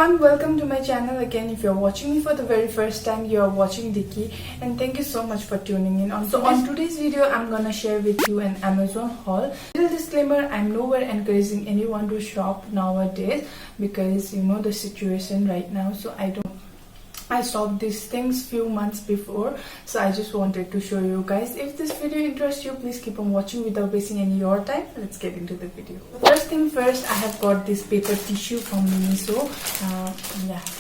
everyone, welcome to my channel again. If you're watching me for the very first time, you're watching Dicky, and thank you so much for tuning in. On today's video, I'm gonna share with you an Amazon haul. Little disclaimer, I'm nowhere encouraging anyone to shop nowadays because you know the situation right now, so I stopped these things few months before, so I just wanted to show you guys. If this video interests you, please keep on watching without wasting any of your time. Let's get into the video. First thing first, I have got this paper tissue from Miniso.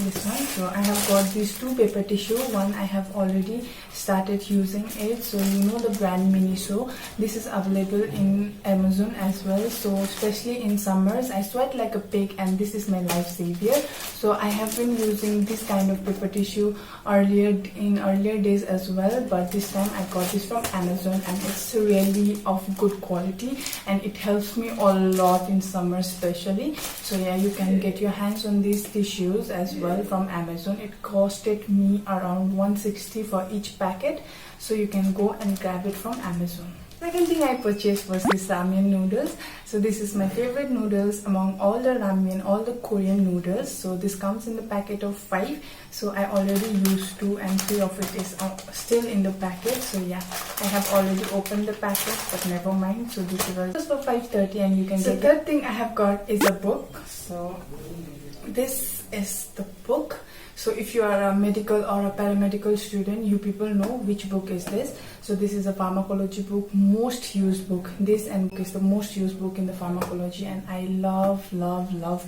This one. So I have got these two paper tissue. One I have already started using it. So you know the brand Miniso. This is available in Amazon as well. So especially in summers, I sweat like a pig, and this is my life savior. So I have been using this kind of paper tissue earlier days as well, but this time I got this from Amazon, and it's really of good quality, and it helps me a lot in summer especially. So yeah, you can get your hands on these tissues as well from Amazon. It costed me around 160 for each packet, so you can go and grab it from Amazon. Second thing I purchased was this ramen noodles. So this is my favorite noodles among all the ramen, all the Korean noodles. So this comes in the packet of 5. So I already used 2 and 3 of it is still in the packet. So yeah, I have already opened the packet, but never mind. So this was for 5.30 and you can get. The third thing I have got is a book. So this is the book. So if you are a medical or a paramedical student, you people know which book is this. So this is a pharmacology book, most used book. This and book is the most used book in the pharmacology, and I love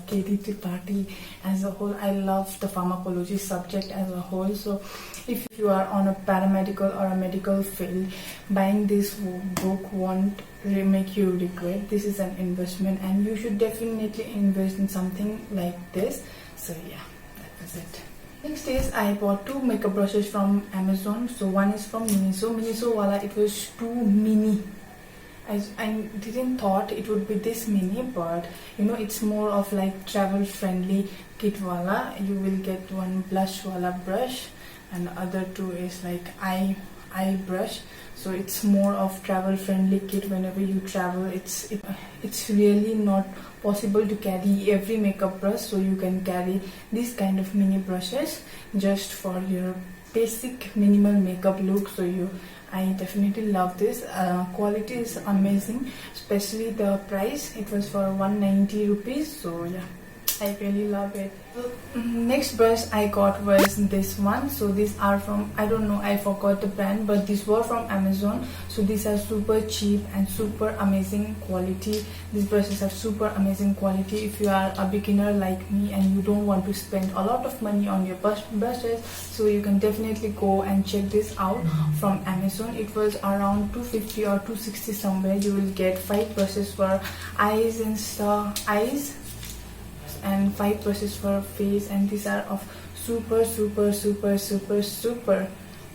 K.D. Tripathi as a whole. I love the pharmacology subject as a whole. So if you are on a paramedical or a medical field, buying this book won't make you regret. This is an investment, and you should definitely invest in something like this. So yeah, that was it. Next is I bought 2 makeup brushes from Amazon. So one is from Miniso wala. It was too mini. I didn't thought it would be this mini, but you know it's more of like travel friendly kit wala. You will get one blush wala brush, and the other 2 is like eye brush. So it's more of travel friendly kit. Whenever you travel, it's really not possible to carry every makeup brush, so you can carry these kind of mini brushes just for your basic minimal makeup look. So I definitely love this. Quality is amazing, especially the price. It was for 190 rupees. So yeah, I really love it. Next brush I got was this one. So these are from, I don't know, I forgot the brand, but these were from Amazon. So these are super cheap and super amazing quality. These brushes have super amazing quality. If you are a beginner like me and you don't want to spend a lot of money on your brushes, so you can definitely go and check this out from Amazon. It was around 250 or 260 somewhere. You will get 5 brushes for eyes and 5 brushes for face, and these are of super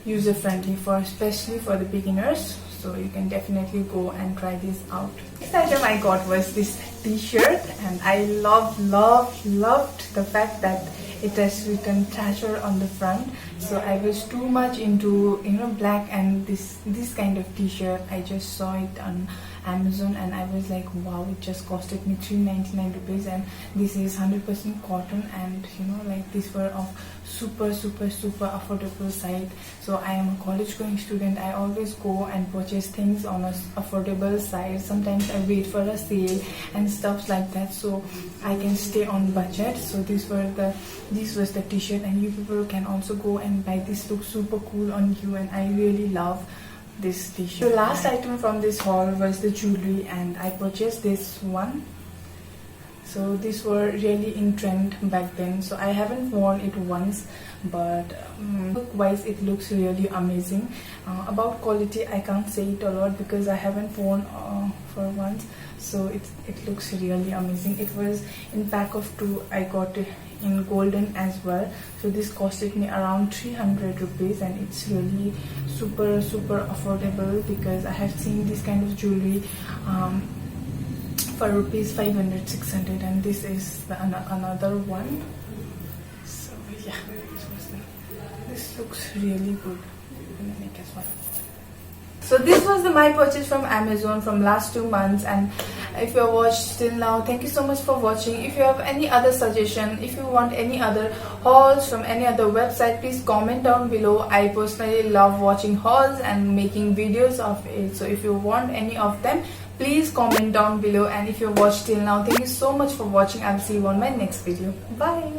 user friendly for especially for the beginners. So you can definitely go and try this out. Next item I got was this t-shirt, and I loved the fact that it has written Treasure on the front. So I was too much into black and this kind of t-shirt. I just saw it on Amazon and I was like, wow, it just costed me 399 rupees, and this is 100% cotton, and like these were of super affordable side. So I am a college going student. I always go and purchase things on a affordable side. Sometimes I wait for a sale and stuff like that, so I can stay on budget. So this was the t-shirt, and you people can also go and buy this. Looks super cool on you, and I really love this t-shirt. The last item from this haul was the jewelry, and I purchased this one. So these were really in trend back then. So I haven't worn it once, but look wise it looks really amazing. About quality I can't say it a lot because I haven't worn for once. So it looks really amazing. It was in pack of 2. I got it in golden as well. So this costed me around 300 rupees, and it's really super affordable because I have seen this kind of jewelry for rupees 500, 600, and this is another one. So yeah, this looks really good. So this was my purchase from Amazon from last 2 months, and if you have watched till now, thank you so much for watching. If you have any other suggestion, if you want any other hauls from any other website, please comment down below. I personally love watching hauls and making videos of it. So if you want any of them, please comment down below. And if you watched till now, thank you so much for watching. I'll see you on my next video. Bye.